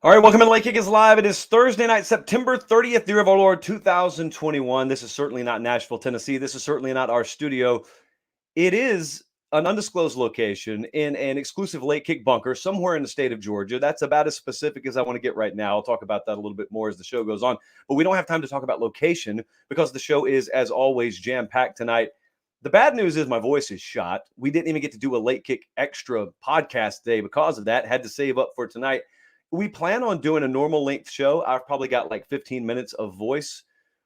All right, welcome in Late Kick is live. It is Thursday night, September 30th, year of our Lord 2021. This is certainly not Nashville, Tennessee. This is certainly not our studio. It is an undisclosed location in an exclusive Late Kick bunker somewhere in the state of Georgia. That's about as specific as I want to get right now. I'll talk about that a little bit more as the show goes on. But we don't have time to talk about location because the show is, as always, jam-packed tonight. The bad news is my voice is shot. We didn't even get to do a Late Kick extra podcast day because of that. Had to save up for tonight. We plan on doing a normal length show. I've probably got like 15 minutes of voice,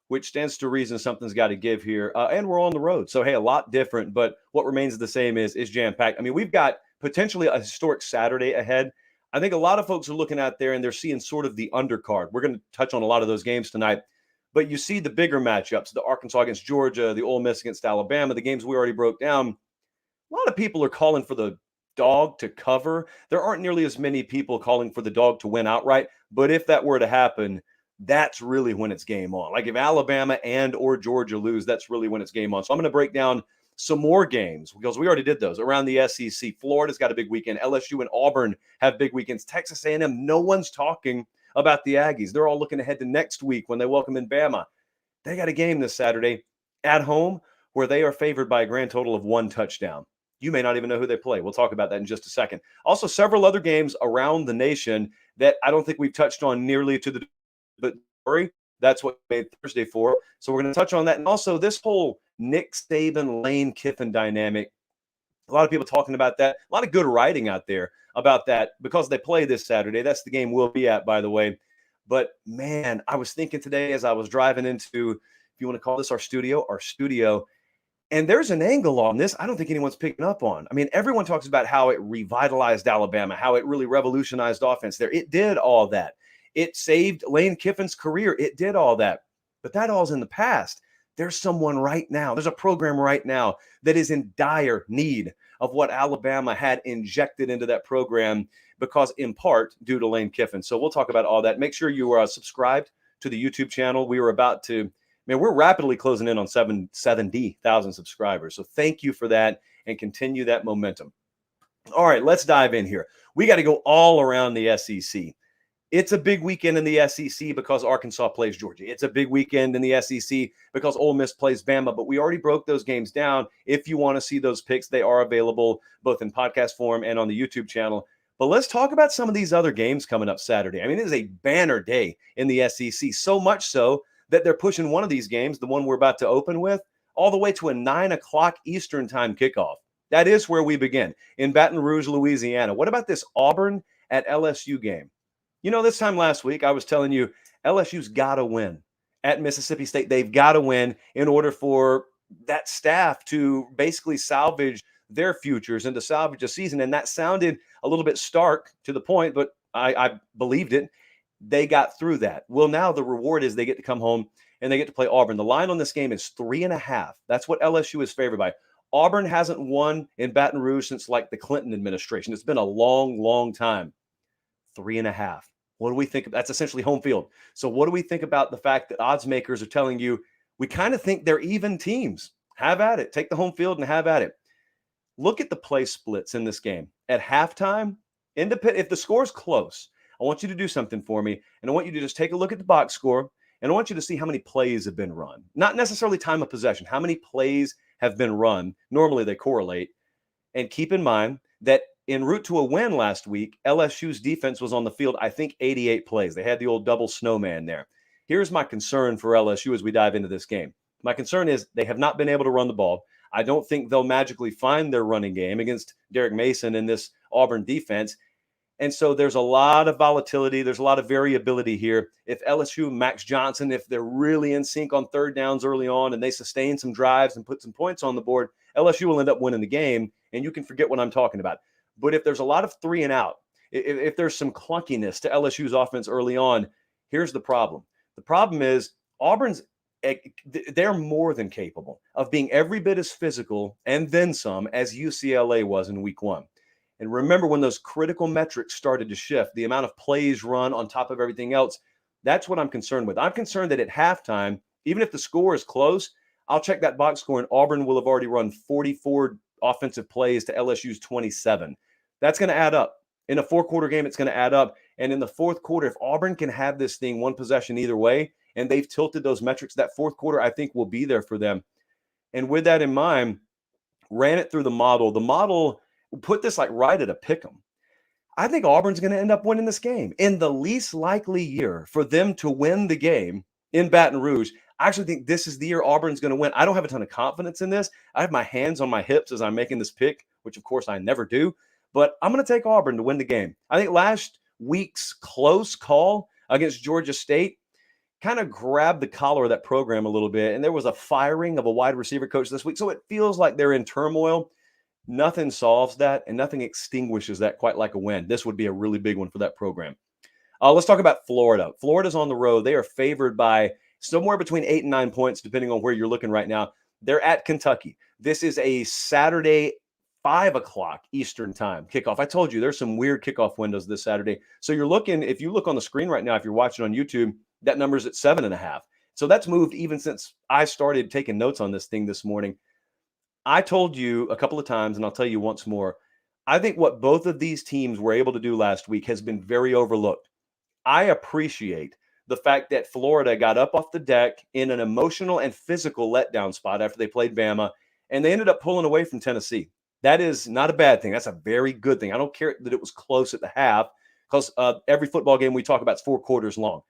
which stands to reason something's got to give here. And we're on the road. So, hey, a lot different. But what remains the same is jam-packed. I mean, we've got potentially a historic Saturday ahead. I think a lot of folks are looking out there and they're seeing sort of the undercard. We're going to touch on a lot of those games tonight. But you see the bigger matchups, the Arkansas against Georgia, the Ole Miss against Alabama, the games we already broke down. A lot of people are calling for the dog to cover. There aren't nearly as many people calling for the dog to win outright. But if that were to happen, that's really when it's game on. Like if Alabama and or Georgia lose, that's really when it's game on. So I'm going to break down some more games because we already did those around the SEC. Florida's got a big weekend. LSU and Auburn have big weekends. Texas A&M, no one's talking about the Aggies. They're all looking ahead to next week when they welcome in Bama. They got a game this Saturday at home where they are favored by a grand total of 1 touchdown. You may not even know who they play. We'll talk about that in just a second. Also, several other games around the nation that I don't think we've touched on nearly to the but that's what we made Thursday for. So we're going to touch on that. And also this whole Nick Saban, Lane Kiffin dynamic. A lot of people talking about that. A lot of good writing out there about that because they play this Saturday. That's the game we'll be at, by the way. But, man, I was thinking today as I was driving into, if you want to call this our studio, and there's an angle on this I don't think anyone's picking up on. I mean, everyone talks about how it revitalized Alabama, how it really revolutionized offense there. It did all that. It saved Lane Kiffin's career. It did all that. But that all's in the past. There's someone right now. There's a program right now that is in dire need of what Alabama had injected into that program because in part due to Lane Kiffin. So we'll talk about all that. Make sure you are subscribed to the YouTube channel. We were about to we're rapidly closing in on 70,000 subscribers. So thank you for that and continue that momentum. All right, let's dive in here. We got to go all around the SEC. It's a big weekend in the SEC because Arkansas plays Georgia. It's a big weekend in the SEC because Ole Miss plays Bama, but we already broke those games down. If you want to see those picks, they are available both in podcast form and on the YouTube channel. But let's talk about some of these other games coming up Saturday. I mean, it is a banner day in the SEC, so much so that they're pushing one of these games, the one we're about to open with, all the way to a 9 o'clock Eastern time kickoff. That is where we begin, in Baton Rouge, Louisiana. What about this Auburn at LSU game? You know, this time last week, I was telling you LSU's got to win at Mississippi State. They've got to win in order for that staff to basically salvage their futures and to salvage a season. And that sounded a little bit stark to the point, but I believed it. They got through that. Well, now the reward is they get to come home and they get to play Auburn. The line on this game is 3.5. That's what LSU is favored by. Auburn hasn't won in Baton Rouge since like the Clinton administration. It's been a long, long time. 3.5. What do we think? That's essentially home field. So what do we think about the fact that odds makers are telling you we kind of think they're even teams? Have at it. Take the home field and have at it. Look at the play splits in this game. At halftime, if the score's close, I want you to do something for me, and I want you to just take a look at the box score, and I want you to see how many plays have been run. Not necessarily time of possession. How many plays have been run? Normally they correlate. And keep in mind that en route to a win last week, LSU's defense was on the field, I think, 88 plays. They had the old double snowman there. Here's my concern for LSU as we dive into this game. My concern is they have not been able to run the ball. I don't think they'll magically find their running game against Derek Mason in this Auburn defense. And so there's a lot of volatility. There's a lot of variability here. If LSU, Max Johnson, if they're really in sync on third downs early on and they sustain some drives and put some points on the board, LSU will end up winning the game, and you can forget what I'm talking about. But if there's a lot of 3 and out, if there's some clunkiness to LSU's offense early on, here's the problem. The problem is they're more than capable of being every bit as physical and then some as UCLA was in week 1. And remember when those critical metrics started to shift, the amount of plays run on top of everything else, that's what I'm concerned with. I'm concerned that at halftime, even if the score is close, I'll check that box score and Auburn will have already run 44 offensive plays to LSU's 27. That's going to add up. In a 4-quarter game, it's going to add up. And in the fourth quarter, if Auburn can have this thing one possession either way, and they've tilted those metrics, that fourth quarter, I think, will be there for them. And with that in mind, ran it through the model. The model put this like right at a pick 'em. I think Auburn's going to end up winning this game. In the least likely year for them to win the game in Baton Rouge, I actually think this is the year Auburn's going to win. I don't have a ton of confidence in this. I have my hands on my hips as I'm making this pick, which of course I never do. But I'm going to take Auburn to win the game. I think last week's close call against Georgia State kind of grabbed the collar of that program a little bit. And there was a firing of a wide receiver coach this week. So it feels like they're in turmoil. Nothing solves that and nothing extinguishes that quite like a win. This would be a really big one for that program. Let's talk about Florida. Florida's on the road. They are favored by somewhere between 8 and 9 points, depending on where you're looking right now. They're at Kentucky. This is a Saturday, 5 o'clock Eastern time kickoff. I told you there's some weird kickoff windows this Saturday. So you're looking, if you look on the screen right now, if you're watching on YouTube, that number's at 7.5. So that's moved even since I started taking notes on this thing this morning. I told you a couple of times, and I'll tell you once more, I think what both of these teams were able to do last week has been very overlooked. I appreciate the fact that Florida got up off the deck in an emotional and physical letdown spot after they played Bama, and they ended up pulling away from Tennessee. That is not a bad thing. That's a very good thing. I don't care that it was close at the half because every football game we talk about is 4 quarters long.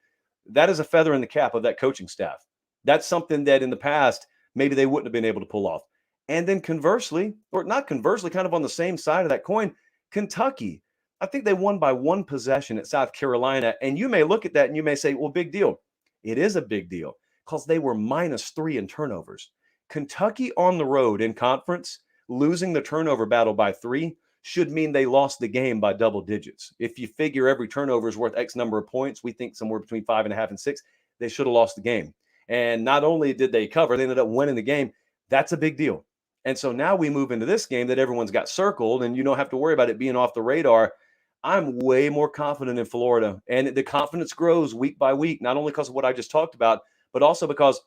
That is a feather in the cap of that coaching staff. That's something that in the past, maybe they wouldn't have been able to pull off. And then conversely, or not conversely, kind of on the same side of that coin, Kentucky. I think they won by 1 possession at South Carolina. And you may look at that and you may say, well, big deal. It is a big deal because they were -3 in turnovers. Kentucky on the road in conference, losing the turnover battle by 3 should mean they lost the game by double digits. If you figure every turnover is worth X number of points, we think somewhere between 5.5 and 6, they should have lost the game. And not only did they cover, they ended up winning the game. That's a big deal. And so now we move into this game that everyone's got circled and you don't have to worry about it being off the radar. I'm way more confident in Florida. And the confidence grows week by week, not only because of what I just talked about, but also because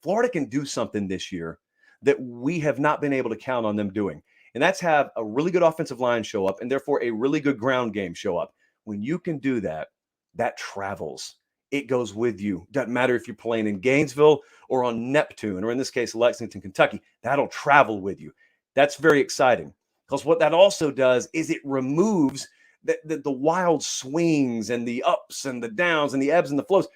Florida can do something this year that we have not been able to count on them doing. And that's have a really good offensive line show up and therefore a really good ground game show up. When you can do that, that travels. It goes with you. Doesn't matter if you're playing in Gainesville or on Neptune, or in this case, Lexington, Kentucky. That'll travel with you. That's very exciting because what that also does is it removes the wild swings and the ups and the downs and the ebbs and the flows.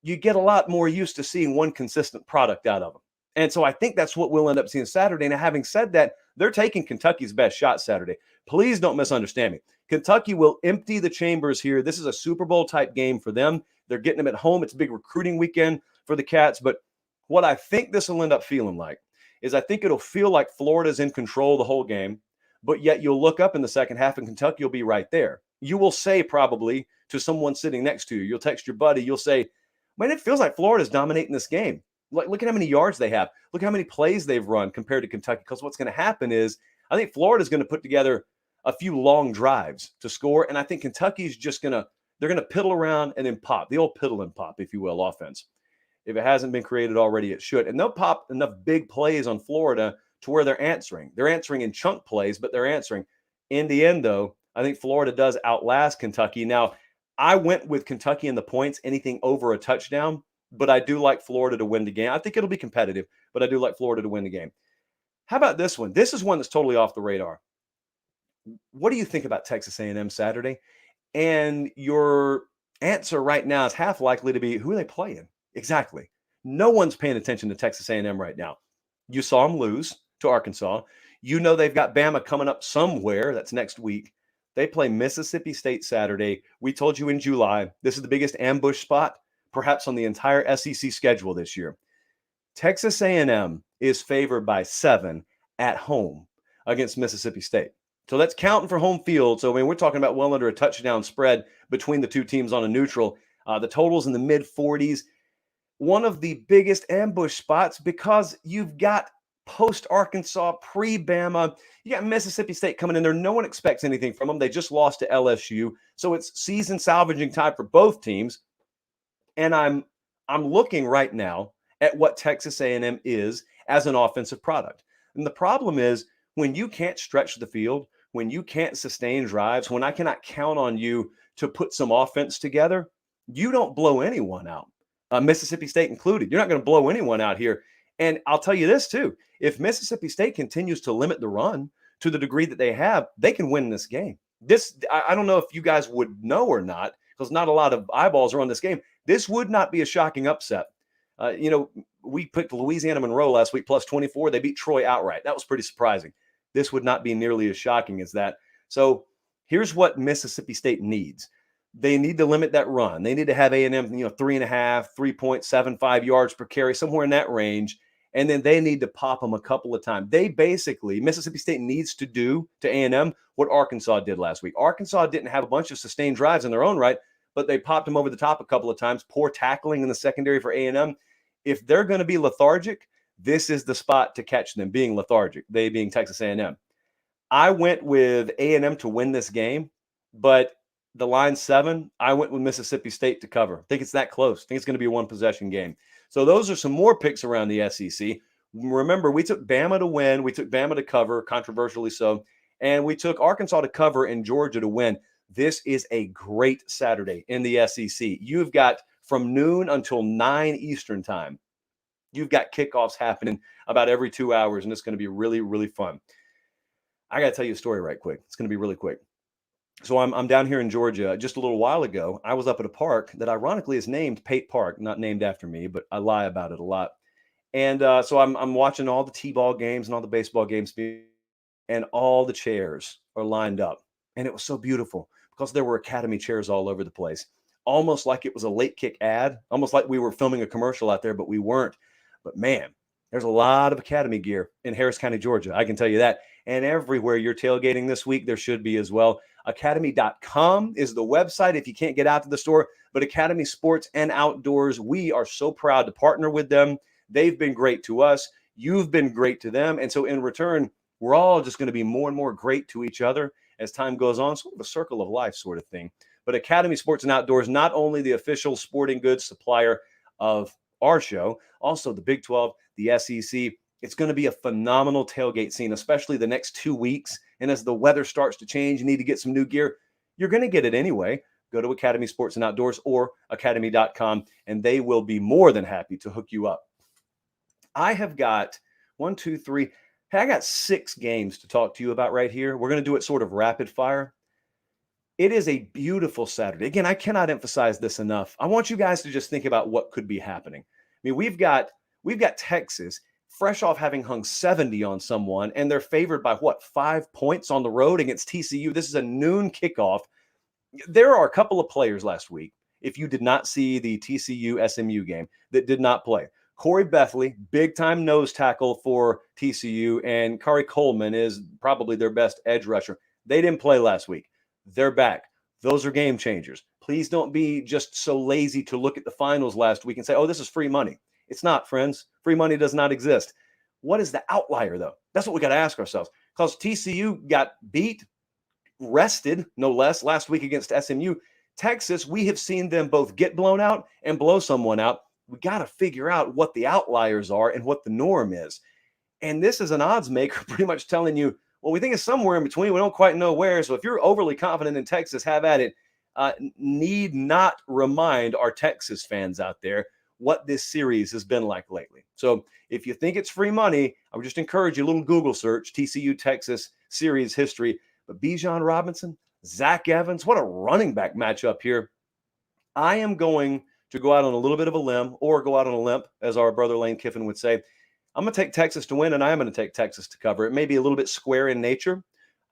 You get a lot more used to seeing one consistent product out of them. And so I think that's what we'll end up seeing Saturday. Now, having said that, they're taking Kentucky's best shot Saturday. Please don't misunderstand me. Kentucky will empty the chambers here. This is a Super Bowl type game for them. They're getting them at home. It's a big recruiting weekend for the Cats. But what I think this will end up feeling like is I think it'll feel like Florida's in control the whole game, but yet you'll look up in the second half and Kentucky will be right there. You will say probably to someone sitting next to you, you'll text your buddy, you'll say, man, it feels like Florida's dominating this game. Like, look at how many yards they have. Look how many plays they've run compared to Kentucky. Because what's going to happen is I think Florida's going to put together a few long drives to score. And I think Kentucky's just going to, they're going to piddle around and then pop, the old piddle and pop, if you will, offense. If it hasn't been created already, it should. And they'll pop enough big plays on Florida to where they're answering. They're answering in chunk plays, but they're answering. In the end, though, I think Florida does outlast Kentucky. Now, I went with Kentucky in the points, anything over a touchdown, but I do like Florida to win the game. I think it'll be competitive, but I do like Florida to win the game. How about this one? This is one that's totally off the radar. What do you think about Texas A&M Saturday? And your answer right now is half likely to be, who are they playing? Exactly. No one's paying attention to Texas A&M right now. You saw them lose to Arkansas. You know they've got Bama coming up somewhere. That's next week. They play Mississippi State Saturday. We told you in July, this is the biggest ambush spot perhaps on the entire SEC schedule this year. Texas A&M is favored by 7 at home against Mississippi State. So that's counting for home field. So, I mean, we're talking about well under a touchdown spread between the two teams on a neutral. The total's in the mid-40s. One of the biggest ambush spots because you've got post-Arkansas, pre-Bama. You got Mississippi State coming in there. No one expects anything from them. They just lost to LSU. So it's season salvaging time for both teams. And I'm looking right now at what Texas A&M is as an offensive product. And the problem is when you can't stretch the field, when you can't sustain drives, when I cannot count on you to put some offense together, you don't blow anyone out, Mississippi State included. You're not going to blow anyone out here. And I'll tell you this too: if Mississippi State continues to limit the run to the degree that they have, they can win this game. I don't know if you guys would know or not, because not a lot of eyeballs are on this game. This would not be a shocking upset. We picked Louisiana Monroe last week plus 24. They beat Troy outright. That was pretty surprising. This would not be nearly as shocking as that. So here's what Mississippi State needs. They need to limit that run. They need to have A&M, 3.5, 3.75 yards per carry, somewhere in that range. And then they need to pop them a couple of times. Mississippi State needs to do to A&M what Arkansas did last week. Arkansas didn't have a bunch of sustained drives in their own right, but they popped them over the top a couple of times. Poor tackling in the secondary for A&M. If they're going to be lethargic, this is the spot to catch them being lethargic, they being Texas A&M. I went with A&M to win this game, but the line 7, I went with Mississippi State to cover. I think it's that close. I think it's going to be a one-possession game. So those are some more picks around the SEC. Remember, we took Bama to win. We took Bama to cover, controversially so. And we took Arkansas to cover and Georgia to win. This is a great Saturday in the SEC. You've got from noon until 9 Eastern time. You've got kickoffs happening about every 2 hours, and it's going to be really, really fun. I got to tell you a story right quick. It's going to be really quick. So I'm down here in Georgia. Just a little while ago, I was up at a park that ironically is named Pate Park, not named after me, but I lie about it a lot. And so I'm watching all the T-ball games and all the baseball games, and all the chairs are lined up. And it was so beautiful because there were Academy chairs all over the place, almost like it was a late kick ad, almost like we were filming a commercial out there, but we weren't. But man, there's a lot of Academy gear in Harris County, Georgia. I can tell you that. And everywhere you're tailgating this week, there should be as well. Academy.com is the website if you can't get out to the store. But Academy Sports and Outdoors, we are so proud to partner with them. They've been great to us. You've been great to them. And so in return, we're all just going to be more and more great to each other as time goes on. Sort of a circle of life sort of thing. But Academy Sports and Outdoors, not only the official sporting goods supplier of our show, also the Big 12, the SEC. It's going to be a phenomenal tailgate scene, especially the next 2 weeks. And as the weather starts to change, you need to get some new gear. You're going to get it anyway. Go to Academy Sports and Outdoors or academy.com, and they will be more than happy to hook you up. I have got 1, 2, 3. Hey, I got 6 games to talk to you about right here. We're going to do it sort of rapid fire. It is a beautiful Saturday. Again, I cannot emphasize this enough. I want you guys to just think about what could be happening. I mean, we've got Texas fresh off having hung 70 on someone, and they're favored by 5 points on the road against TCU. This is a noon kickoff. There are a couple of players last week, if you did not see the TCU SMU game, that did not play. Corey Bethley, big-time nose tackle for TCU, and Kari Coleman is probably their best edge rusher. They didn't play last week. They're back. Those are game changers. Please don't be just so lazy to look at the finals last week and say, oh, this is free money. It's not, friends. Free money does not exist. What is the outlier, though? That's what we got to ask ourselves. Because TCU got beat, rested, no less, last week against SMU. Texas, we have seen them both get blown out and blow someone out. We got to figure out what the outliers are and what the norm is. And this is an odds maker pretty much telling you, well, we think it's somewhere in between. We don't quite know where. So if you're overly confident in Texas, have at it. Need not remind our Texas fans out there what this series has been like lately. So if you think it's free money, I would just encourage you a little Google search, TCU Texas series history. But Bijan Robinson, Zach Evans, what a running back matchup here. I am going to go out on a little bit of a limb, or go out on a limp, as our brother Lane Kiffin would say. I'm going to take Texas to win, and I am going to take Texas to cover. It may be a little bit square in nature.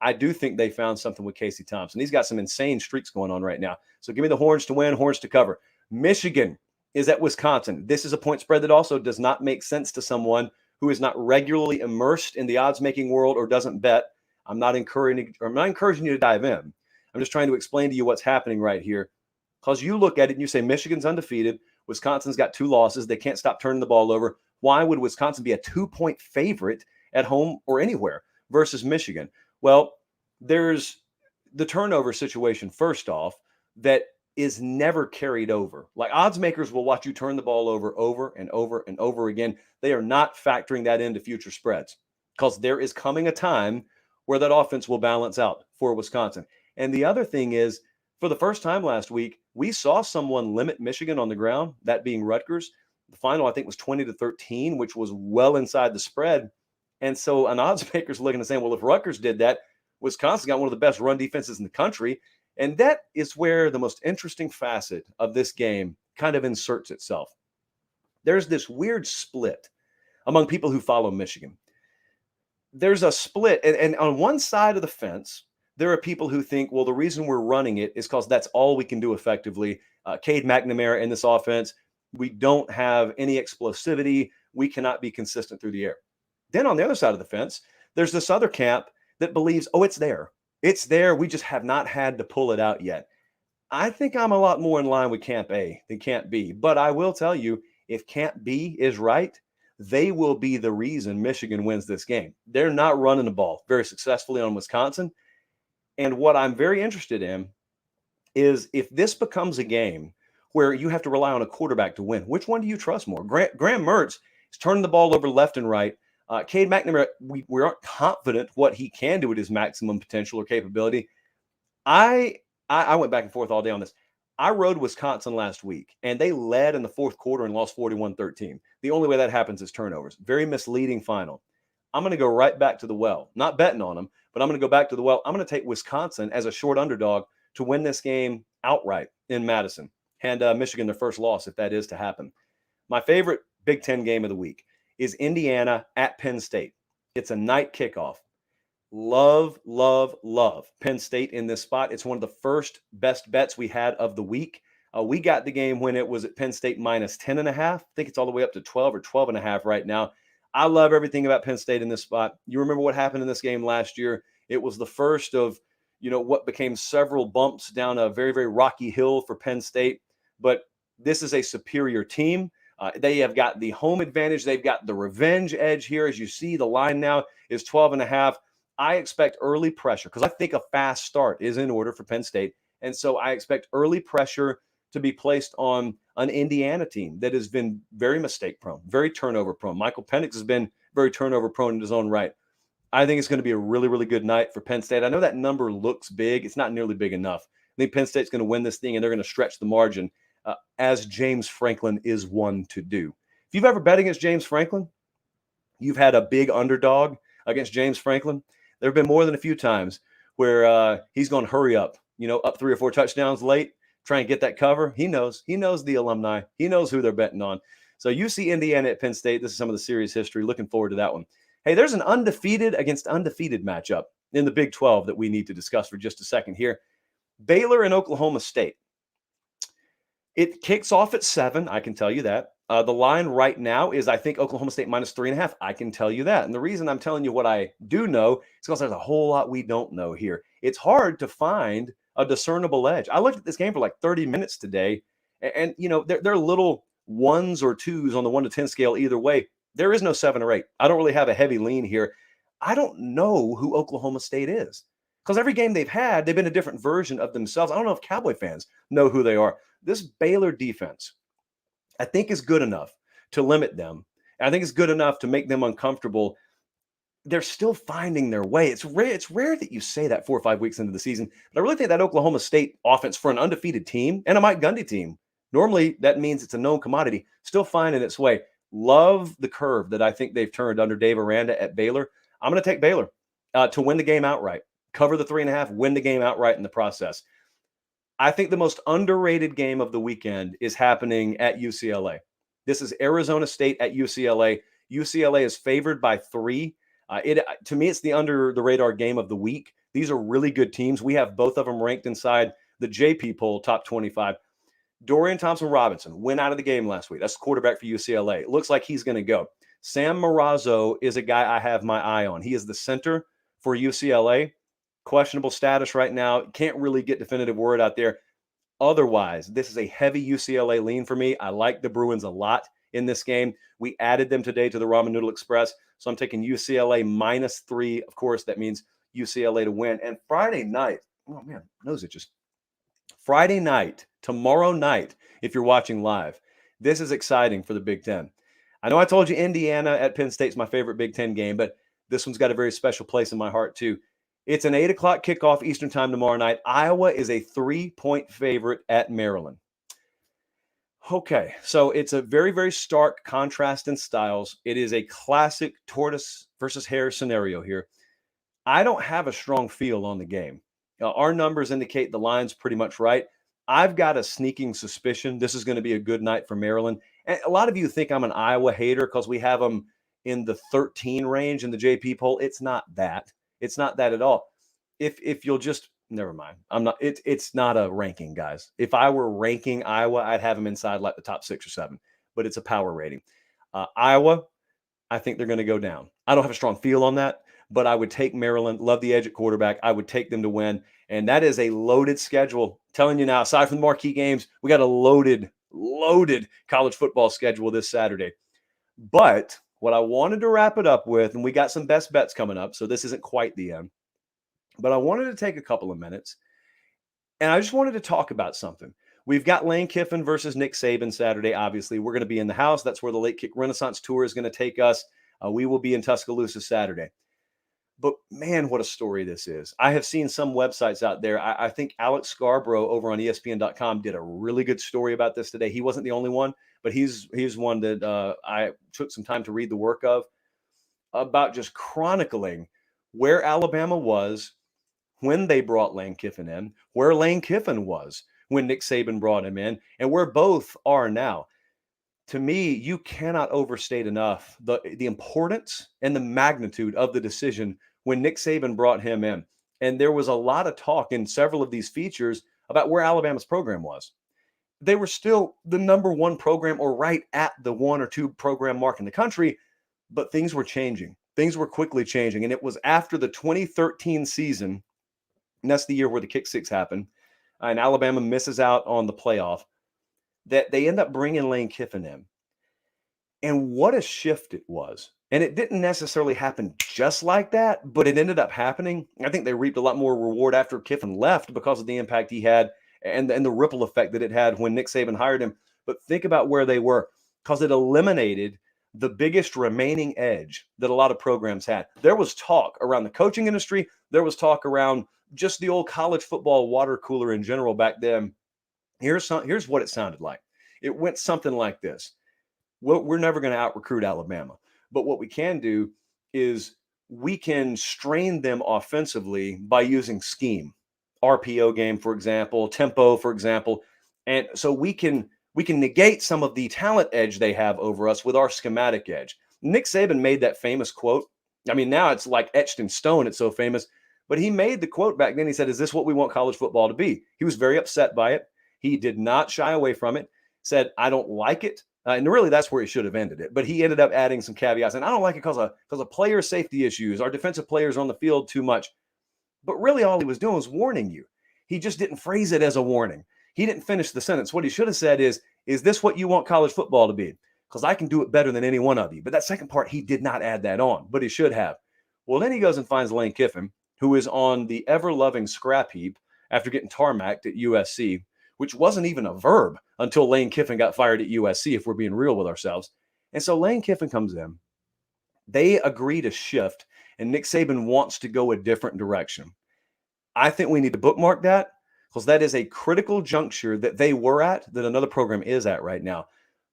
I do think they found something with Casey Thompson. He's got some insane streaks going on right now. So give me the Horns to win, Horns to cover. Michigan is at Wisconsin. This is a point spread that also does not make sense to someone who is not regularly immersed in the odds-making world or doesn't bet. I'm not encouraging you to dive in. I'm just trying to explain to you what's happening right here. Because you look at it and you say Michigan's undefeated. Wisconsin's got 2 losses. They can't stop turning the ball over. Why would Wisconsin be a 2-point favorite at home or anywhere versus Michigan? Well, there's the turnover situation, first off, that is never carried over. Like, odds makers will watch you turn the ball over and over and over again. They are not factoring that into future spreads, because there is coming a time where that offense will balance out for Wisconsin. And the other thing is, for the first time last week, we saw someone limit Michigan on the ground, that being Rutgers. The final, I think, was 20-13, which was well inside the spread. And so an odds maker's looking and saying, well, if Rutgers did that, Wisconsin got one of the best run defenses in the country. And that is where the most interesting facet of this game kind of inserts itself. There's this weird split among people who follow Michigan. There's a split, and on one side of the fence, there are people who think, well, the reason we're running it is because that's all we can do effectively. Cade McNamara in this offense, we don't have any explosivity. We cannot be consistent through the air. Then on the other side of the fence, there's this other camp that believes, oh, it's there. It's there. We just have not had to pull it out yet. I think I'm a lot more in line with Camp A than Camp B. But I will tell you, if Camp B is right, they will be the reason Michigan wins this game. They're not running the ball very successfully on Wisconsin. And what I'm very interested in is if this becomes a game where you have to rely on a quarterback to win, which one do you trust more? Graham Mertz is turning the ball over left and right. Cade McNamara, we aren't confident what he can do at his maximum potential or capability. I went back and forth all day on this. I rode Wisconsin last week, and they led in the fourth quarter and lost 41-13. The only way that happens is turnovers. Very misleading final. I'm going to go right back to the well. Not betting on them, but I'm going to go back to the well. I'm going to take Wisconsin as a short underdog to win this game outright in Madison. And Michigan, their first loss, if that is to happen. My favorite Big Ten game of the week is Indiana at Penn State. It's a night kickoff. Love, love, love Penn State in this spot. It's one of the first best bets we had of the week. We got the game when it was at Penn State minus 10.5. I think it's all the way up to 12 or 12.5 right now. I love everything about Penn State in this spot. You remember what happened in this game last year? It was the first of, what became several bumps down a very, very rocky hill for Penn State. But this is a superior team. They have got the home advantage. They've got the revenge edge here. As you see, the line now is 12.5. I expect early pressure because I think a fast start is in order for Penn State. And so I expect early pressure to be placed on an Indiana team that has been very mistake prone, very turnover prone. Michael Penix has been very turnover prone in his own right. I think it's going to be a really, really good night for Penn State. I know that number looks big. It's not nearly big enough. I think Penn State's going to win this thing, and they're going to stretch the margin, as James Franklin is one to do. If you've ever bet against James Franklin, you've had a big underdog against James Franklin. There have been more than a few times where he's going to hurry up, up 3 or 4 touchdowns late, try and get that cover. He knows the alumni. He knows who they're betting on. So you see Indiana at Penn State. This is some of the series history. Looking forward to that one. Hey, there's an undefeated against undefeated matchup in the Big 12 that we need to discuss for just a second here. Baylor and Oklahoma State. It kicks off at 7. I can tell you that. The line right now is, I think, Oklahoma State minus 3.5. I can tell you that. And the reason I'm telling you what I do know is because there's a whole lot we don't know here. It's hard to find a discernible edge. I looked at this game for like 30 minutes today, and there are little 1s or 2s on the 1 to 10 scale either way. There is no 7 or 8. I don't really have a heavy lean here. I don't know who Oklahoma State is because every game they've had, they've been a different version of themselves. I don't know if Cowboy fans know who they are. This Baylor defense, I think, is good enough to limit them. I think it's good enough to make them uncomfortable. They're still finding their way. It's rare that you say that 4 or 5 weeks into the season, but I really think that Oklahoma State offense, for an undefeated team and a Mike Gundy team, normally that means it's a known commodity, still finding its way. Love the curve that I think they've turned under Dave Aranda at Baylor. I'm going to take Baylor to win the game outright, cover the 3.5, win the game outright in the process. I think the most underrated game of the weekend is happening at UCLA. This is Arizona State at UCLA. UCLA is favored by 3. To me, it's the under the radar game of the week. These are really good teams. We have both of them ranked inside the JP poll top 25. Dorian Thompson-Robinson went out of the game last week. That's the quarterback for UCLA. It looks like he's going to go. Sam Marazzo is a guy I have my eye on. He is the center for UCLA. Questionable status right now. Can't really get definitive word out there. Otherwise, this is a heavy UCLA lean for me. I like the Bruins a lot in this game. We added them today to the Ramen Noodle Express. So I'm taking UCLA minus 3. Of course, that means UCLA to win. And Friday night, oh man, nose itches. Friday night, tomorrow night, if you're watching live, this is exciting for the Big Ten. I know I told you Indiana at Penn State's my favorite Big Ten game, but this one's got a very special place in my heart too. It's an 8 o'clock kickoff Eastern time tomorrow night. Iowa is a 3-point favorite at Maryland. Okay, so it's a very, very stark contrast in styles. It is a classic tortoise versus hare scenario here. I don't have a strong feel on the game. Our numbers indicate the line's pretty much right. I've got a sneaking suspicion this is going to be a good night for Maryland. And a lot of you think I'm an Iowa hater because we have them in the 13 range in the JP poll. It's not that. It's not that at all. If you'll just never mind. I'm not. It's not a ranking, guys. If I were ranking Iowa, I'd have them inside like the top 6 or 7. But it's a power rating. Iowa, I think they're going to go down. I don't have a strong feel on that, but I would take Maryland. Love the edge at quarterback. I would take them to win. And that is a loaded schedule. I'm telling you now, aside from the marquee games, we got a loaded college football schedule this Saturday. But what I wanted to wrap it up with, and we got some best bets coming up, so this isn't quite the end, but I wanted to take a couple of minutes, and I just wanted to talk about something. We've got Lane Kiffin versus Nick Saban Saturday. Obviously, we're going to be in the house. That's where the Late Kick Renaissance Tour is going to take us. We will be in Tuscaloosa Saturday. But man, what a story this is. I have seen some websites out there. I think Alex Scarborough over on ESPN.com did a really good story about this today. He wasn't the only one, but he's one that I took some time to read the work of, about just chronicling where Alabama was when they brought Lane Kiffin in, where Lane Kiffin was when Nick Saban brought him in, and where both are now. To me, you cannot overstate enough the importance and the magnitude of the decision when Nick Saban brought him in. And there was a lot of talk in several of these features about where Alabama's program was. They were still the number one program, or right at the 1 or 2 program mark in the country, but things were changing. Things were quickly changing. And it was after the 2013 season, and that's the year where the kick six happened, and Alabama misses out on the playoff, that they end up bringing Lane Kiffin in. And what a shift it was. And it didn't necessarily happen just like that, but it ended up happening. I think they reaped a lot more reward after Kiffin left because of the impact he had and the ripple effect that it had when Nick Saban hired him. But think about where they were, because it eliminated the biggest remaining edge that a lot of programs had. There was talk around the coaching industry. There was talk around just the old college football water cooler in general back then. Here's what it sounded like. It went something like this. Well, we're never going to out-recruit Alabama. But what we can do is we can strain them offensively by using scheme, RPO game, for example, tempo, for example. And so we can negate some of the talent edge they have over us with our schematic edge. Nick Saban made that famous quote. I mean, now it's like etched in stone. It's so famous. But he made the quote back then. He said, "Is this what we want college football to be?" He was very upset by it. He did not shy away from it. Said, "I don't like it." And really, that's where he should have ended it. But he ended up adding some caveats. And I don't like it because of player safety issues. Our defensive players are on the field too much. But really, all he was doing was warning you. He just didn't phrase it as a warning. He didn't finish the sentence. What he should have said is this what you want college football to be? Because I can do it better than any one of you. But that second part, he did not add that on, but he should have. Well, then he goes and finds Lane Kiffin, who is on the ever-loving scrap heap after getting tarmacked at USC, which wasn't even a verb until Lane Kiffin got fired at USC, if we're being real with ourselves. And so Lane Kiffin comes in. They agree to shift, and Nick Saban wants to go a different direction. I think we need to bookmark that, because that is a critical juncture that they were at, that another program is at right now.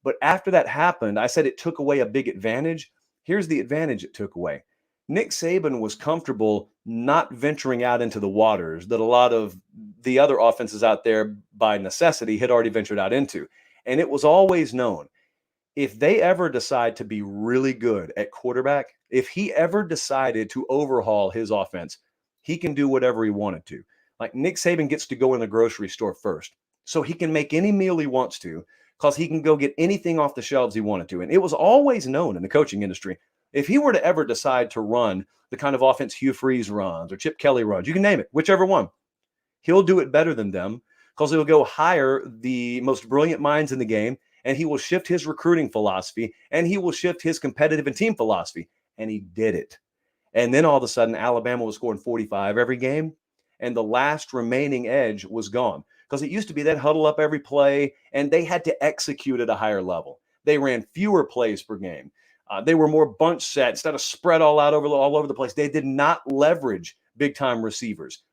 But after that happened, I said it took away a big advantage. Here's the advantage it took away. Nick Saban was comfortable not venturing out into the waters that a lot of the other offenses out there by necessity had already ventured out into. And it was always known, if they ever decide to be really good at quarterback, if he ever decided to overhaul his offense, he can do whatever he wanted to. Like, Nick Saban gets to go in the grocery store first, so he can make any meal he wants to, because he can go get anything off the shelves he wanted to. And it was always known in the coaching industry, if he were to ever decide to run the kind of offense Hugh Freeze runs or Chip Kelly runs, you can name it, whichever one, he'll do it better than them, because he'll go hire the most brilliant minds in the game, and he will shift his recruiting philosophy, and he will shift his competitive and team philosophy. And he did it. And then all of a sudden, Alabama was scoring 45 every game, and the last remaining edge was gone. Because it used to be they'd huddle up every play, and they had to execute at a higher level. They ran fewer plays per game. They were more bunch set instead of spread all over the place. They did not leverage big-time receivers.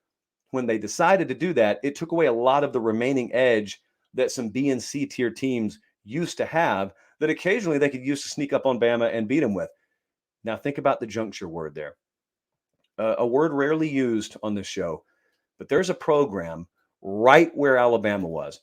When they decided to do that, it took away a lot of the remaining edge that some B and C tier teams used to have that occasionally they could use to sneak up on Bama and beat them with. Now, think about the juncture word there. A word rarely used on this show, but there's a program right where Alabama was.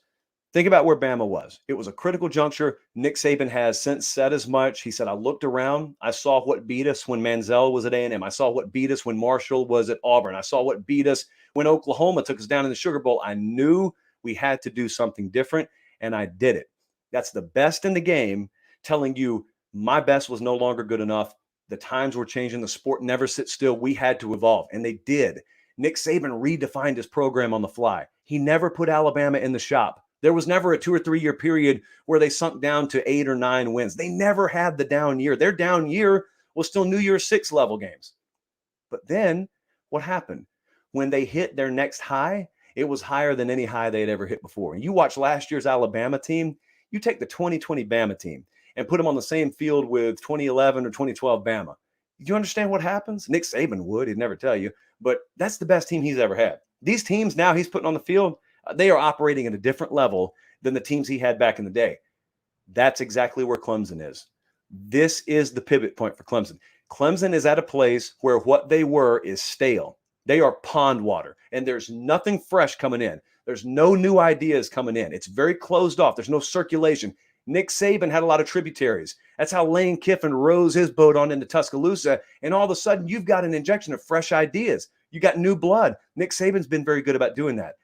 Think about where Bama was. It was a critical juncture. Nick Saban has since said as much. He said, I looked around. I saw what beat us when Manziel was at A&M. I saw what beat us when Marshall was at Auburn. I saw what beat us when Oklahoma took us down in the Sugar Bowl. I knew we had to do something different, and I did it. That's the best in the game, telling you my best was no longer good enough. The times were changing. The sport never sits still. We had to evolve, and they did. Nick Saban redefined his program on the fly. He never put Alabama in the shop. There was never a 2 or 3 year period where they sunk down to 8 or 9 wins. They never had the down year. Their down year was still New Year's Six level games. But then what happened? When they hit their next high, it was higher than any high they had ever hit before. And you watch last year's Alabama team, you take the 2020 Bama team and put them on the same field with 2011 or 2012 Bama. Do you understand what happens? Nick Saban would. He'd never tell you. But that's the best team he's ever had. These teams now he's putting on the field, they are operating at a different level than the teams he had back in the day. That's exactly where Clemson is. This is the pivot point for Clemson. Clemson is at a place where what they were is stale. They are pond water, and there's nothing fresh coming in. There's no new ideas coming in. It's very closed off. There's no circulation. Nick Saban had a lot of tributaries. That's how Lane Kiffin rows his boat on into Tuscaloosa, and all of a sudden you've got an injection of fresh ideas. You got new blood. Nick Saban's been very good about doing that.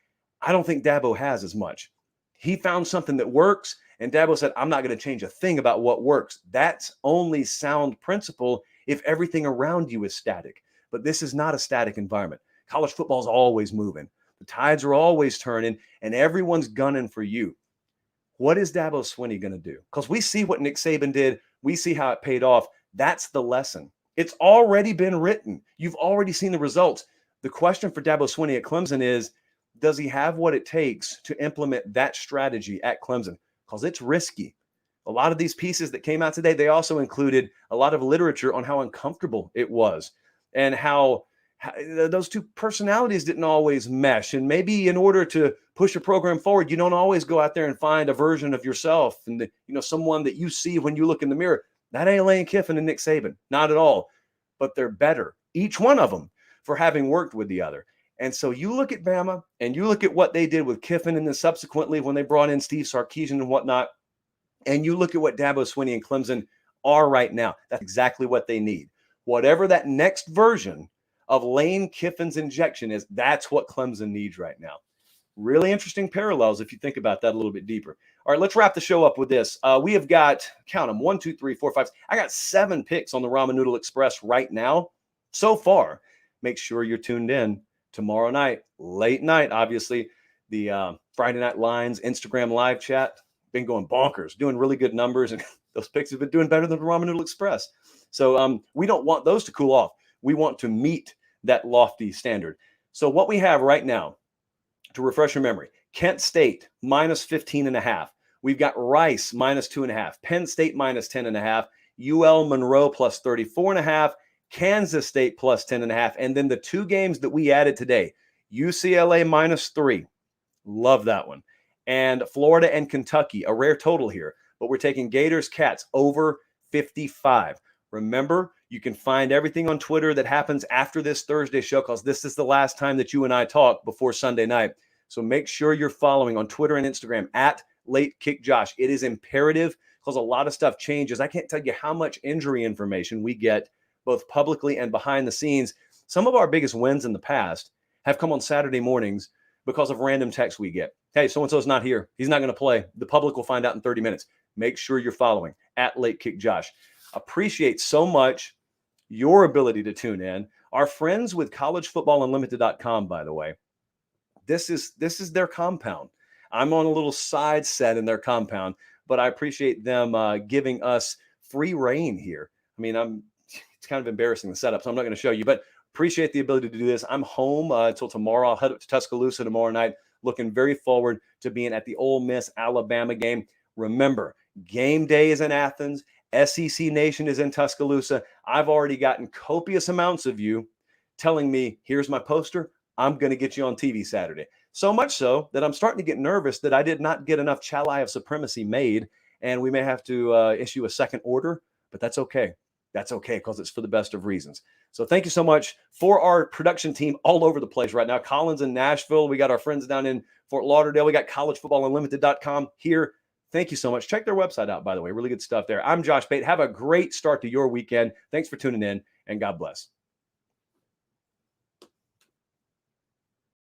I don't think Dabo has as much. He found something that works, and Dabo said, I'm not going to change a thing about what works. That's only sound principle if everything around you is static. But this is not a static environment. College football is always moving. The tides are always turning, and everyone's gunning for you. What is Dabo Swinney going to do? Because we see what Nick Saban did. We see how it paid off. That's the lesson. It's already been written. You've already seen the results. The question for Dabo Swinney at Clemson is, does he have what it takes to implement that strategy at Clemson? Because it's risky. A lot of these pieces that came out today, they also included a lot of literature on how uncomfortable it was and how those two personalities didn't always mesh. And maybe in order to push a program forward, you don't always go out there and find a version of yourself and someone that you see when you look in the mirror. That ain't Lane Kiffin and Nick Saban, not at all. But they're better, each one of them, for having worked with the other. And so you look at Bama and you look at what they did with Kiffin and then subsequently when they brought in Steve Sarkisian and whatnot, and you look at what Dabo Swinney and Clemson are right now. That's exactly what they need. Whatever that next version of Lane Kiffin's injection is, that's what Clemson needs right now. Really interesting parallels if you think about that a little bit deeper. All right, let's wrap the show up with this. We have got, count them, 1, 2, 3, 4, 5. I got 7 picks on the Ramen Noodle Express right now so far. Make sure you're tuned in tomorrow night, late night, obviously. The Friday Night Lines Instagram live chat been going bonkers, doing really good numbers, and those picks have been doing better than the Ramen Noodle Express. So we don't want those to cool off. We want to meet that lofty standard. So what we have right now, to refresh your memory, Kent State minus 15.5. We've got Rice minus 2.5. Penn State minus 10.5. UL Monroe plus 34.5. Kansas State plus 10.5. And then the 2 games that we added today, UCLA minus 3. Love that one. And Florida and Kentucky, a rare total here. But we're taking Gators Cats over 55. Remember, you can find everything on Twitter that happens after this Thursday show because this is the last time that you and I talk before Sunday night. So make sure you're following on Twitter and Instagram at Late Kick Josh. It is imperative because a lot of stuff changes. I can't tell you how much injury information we get both publicly and behind the scenes. Some of our biggest wins in the past have come on Saturday mornings because of random texts we get. Hey, so-and-so's not here. He's not going to play. The public will find out in 30 minutes. Make sure you're following at Late Kick Josh. Appreciate so much your ability to tune in. Our friends with collegefootballunlimited.com, by the way, this is their compound. I'm on a little side set in their compound, but I appreciate them giving us free reign here. I mean, it's kind of embarrassing the setup, so I'm not going to show you, but appreciate the ability to do this. I'm home until tomorrow. I'll head up to Tuscaloosa tomorrow night. Looking very forward to being at the Ole Miss Alabama game. Remember, game day is in Athens. SEC Nation is in Tuscaloosa. I've already gotten copious amounts of you telling me, here's my poster. I'm going to get you on TV Saturday. So much so that I'm starting to get nervous that I did not get enough Chali of Supremacy made, and we may have to issue a second order, but that's okay. That's okay because it's for the best of reasons. So thank you so much for our production team all over the place right now. Collins in Nashville. We got our friends down in Fort Lauderdale. We got collegefootballunlimited.com here. Thank you so much. Check their website out, by the way. Really good stuff there. I'm Josh Pate. Have a great start to your weekend. Thanks for tuning in, and God bless.